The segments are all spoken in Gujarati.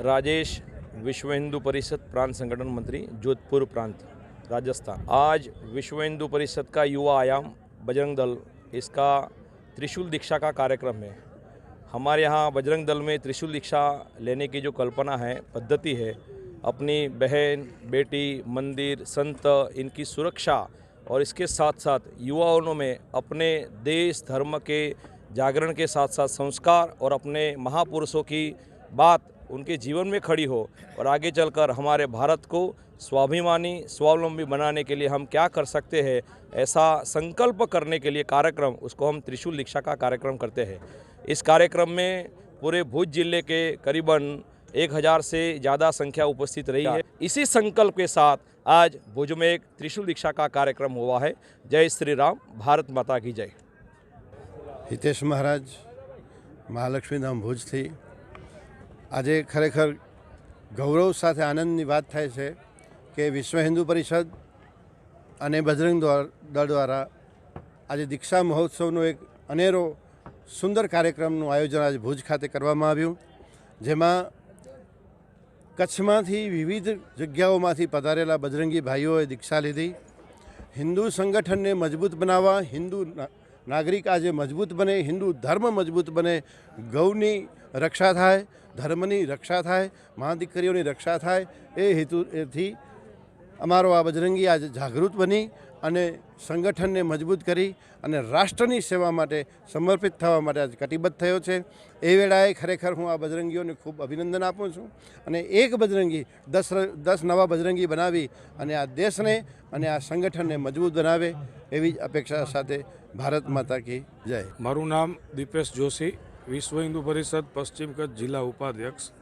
राजेश, विश्व हिंदू परिषद प्रांत संगठन मंत्री, जोधपुर प्रांत, राजस्थान। आज विश्व हिंदू परिषद का युवा आयाम बजरंग दल, इसका त्रिशूल दीक्षा का कार्यक्रम है। हमारे यहाँ बजरंग दल में त्रिशूल दीक्षा लेने की जो कल्पना है, पद्धति है, अपनी बहन, बेटी, मंदिर, संत, इनकी सुरक्षा और इसके साथ साथ युवाओं में अपने देश धर्म के जागरण के साथ साथ संस्कार और अपने महापुरुषों की बात उनके जीवन में खड़ी हो और आगे चलकर हमारे भारत को स्वाभिमानी स्वावलंबी बनाने के लिए हम क्या कर सकते हैं, ऐसा संकल्प करने के लिए कार्यक्रम, उसको हम त्रिशूल दीक्षा का कार्यक्रम करते हैं। इस कार्यक्रम में पूरे भुज जिले के करीबन 1000 से ज़्यादा संख्या उपस्थित रही है। इसी संकल्प के साथ आज भुज में एक त्रिशूल दीक्षा का कार्यक्रम हुआ है। जय श्री राम, भारत माता की जय। हितेश महाराज, महालक्ष्मी धाम भुज थी આજે ખરેખર ગૌરવ સાથે આનંદની વાત થાય છે કે વિશ્વ હિન્દુ પરિષદ અને બજરંગ દળ દ્વારા આજે દીક્ષા મહોત્સવનો એક અનેરો સુંદર કાર્યક્રમનું આયોજન આજે ભુજ ખાતે કરવામાં આવ્યું, જેમાં કચ્છમાંથી વિવિધ જગ્યાઓમાંથી પધારેલા બજરંગી ભાઈઓએ દીક્ષા લીધી। હિન્દુ સંગઠનને મજબૂત બનાવવા, હિન્દુ નાગરિક આજે મજબૂત બને, હિન્દુ ધર્મ મજબૂત બને, ગૌની રક્ષા થાય, ધર્મની રક્ષા થાય, મા દીકરીઓની રક્ષા થાય, એ હેતુથી અમારો આ બજરંગી આજે જાગૃત બની અને સંગઠનને મજબૂત કરી અને રાષ્ટ્રની સેવા માટે સમર્પિત થવા માટે આજે કટિબદ્ધ થયો છે। એ વેળાએ ખરેખર હું આ બજરંગીઓને ખૂબ અભિનંદન આપું છું અને એક બજરંગી 10 નવા બજરંગી બનાવી અને આ દેશને અને આ સંગઠનને મજબૂત બનાવે એવી જ અપેક્ષા સાથે ભારત માતા કી જય। મારું નામ દીપેશ જોશી, વિશ્વ હિન્દુ પરિષદ પશ્ચિમ કચ્છ જિલ્લા ઉપાધ્યક્ષ।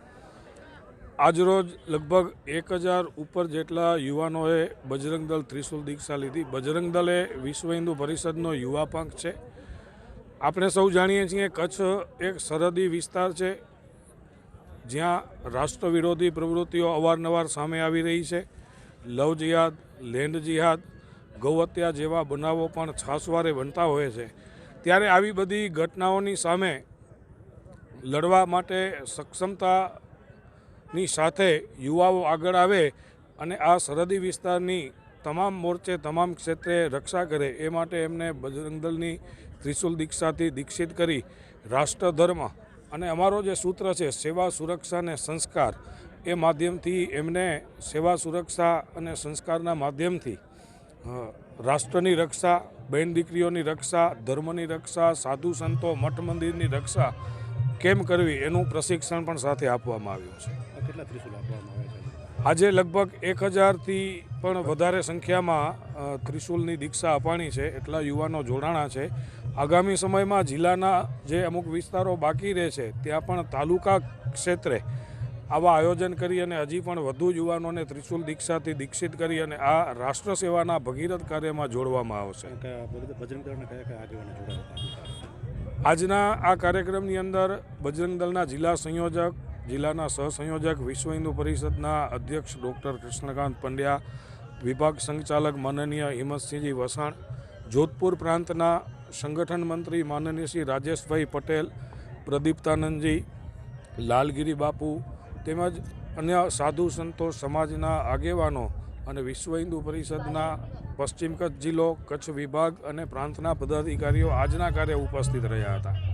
આજરોજ લગભગ 1000 ઉપર જેટલા યુવાનોએ બજરંગ દળ ત્રિશૂલ દીક્ષા લીધી। બજરંગ દળ એ વિશ્વ હિન્દુ પરિષદનો યુવા પંખ છે। આપણે સૌ જાણીએ છીએ કચ્છ એક સરહદી વિસ્તાર છે જ્યાં રાષ્ટ્ર વિરોધી પ્રવૃત્તિઓ અવારનવાર સામે આવી રહી છે। લવ જિહાદ, લેન્ડ જિહાદ, ગૌહત્યા જેવા બનાવો પણ છાસવારે બનતા હોય છે। ત્યારે આવી બધી ઘટનાઓની સામે લડવા માટે સક્ષમતાની સાથે યુવાઓ આગળ આવે અને આ સરહદી વિસ્તારની તમામ મોરચે, તમામ ક્ષેત્રે રક્ષા કરે, એ માટે એમને બજરંગ દળની ત્રિશૂલ દીક્ષાથી દીક્ષિત કરી રાષ્ટ્રધર્મ અને અમારો જે સૂત્ર છે સેવા, સુરક્ષા અને સંસ્કાર, એ માધ્યમથી એમને સેવા, સુરક્ષા અને સંસ્કારના માધ્યમથી રાષ્ટ્રની રક્ષા, બહેન દીકરીઓની રક્ષા, ધર્મની રક્ષા, સાધુ સંતો, મઠ મંદિરની રક્ષા કેમ કરવી એનું પ્રશિક્ષણ પણ સાથે આપવામાં આવ્યું છે। કેટલા ત્રિશૂલ આપવામાં આવે છે? આજે લગભગ 1000થી પણ વધારે સંખ્યામાં ત્રિશૂલની દીક્ષા અપાણી છે, એટલા યુવાનો જોડાણા છે। આગામી સમયમાં જિલ્લાના જે અમુક વિસ્તારો બાકી રહે છે ત્યાં પણ તાલુકા ક્ષેત્રે આવા આયોજન કરી અને હજી પણ વધુ યુવાનોને ત્રિશૂલ દીક્ષાથી દીક્ષિત કરી અને આ રાષ્ટ્ર સેવાના ભગીરથ કાર્યમાં જોડવામાં આવશે। બજરંગ દળના કયા આગેવાનો જોડાયા? આજના આ કાર્યક્રમની અંદર બજરંગ દળના જિલ્લા સંયોજક, જિલ્લાના સહસંયોજક, વિશ્વ હિન્દુ પરિષદના અધ્યક્ષ ડૉક્ટર કૃષ્ણકાંત પંડ્યા, વિભાગ સંચાલક માનનીય હિંમતસિંહજી વસાણ, જોધપુર પ્રાંતના સંગઠન મંત્રી માનનીય શ્રી રાજેશભાઈ પટેલ, પ્રદીપ્તાનંદજી, લાલગીરી બાપુ તેમજ અન્ય સાધુ સંતો, સમાજના આગેવાનો અને વિશ્વ હિન્દુ પરિષદના પશ્ચિમ કચ્છ જિલ્લો, કચ્છ વિભાગ અને પ્રાંતના પદાધિકારીઓ આજના કાર્ય ઉપસ્થિત રહ્યા હતા।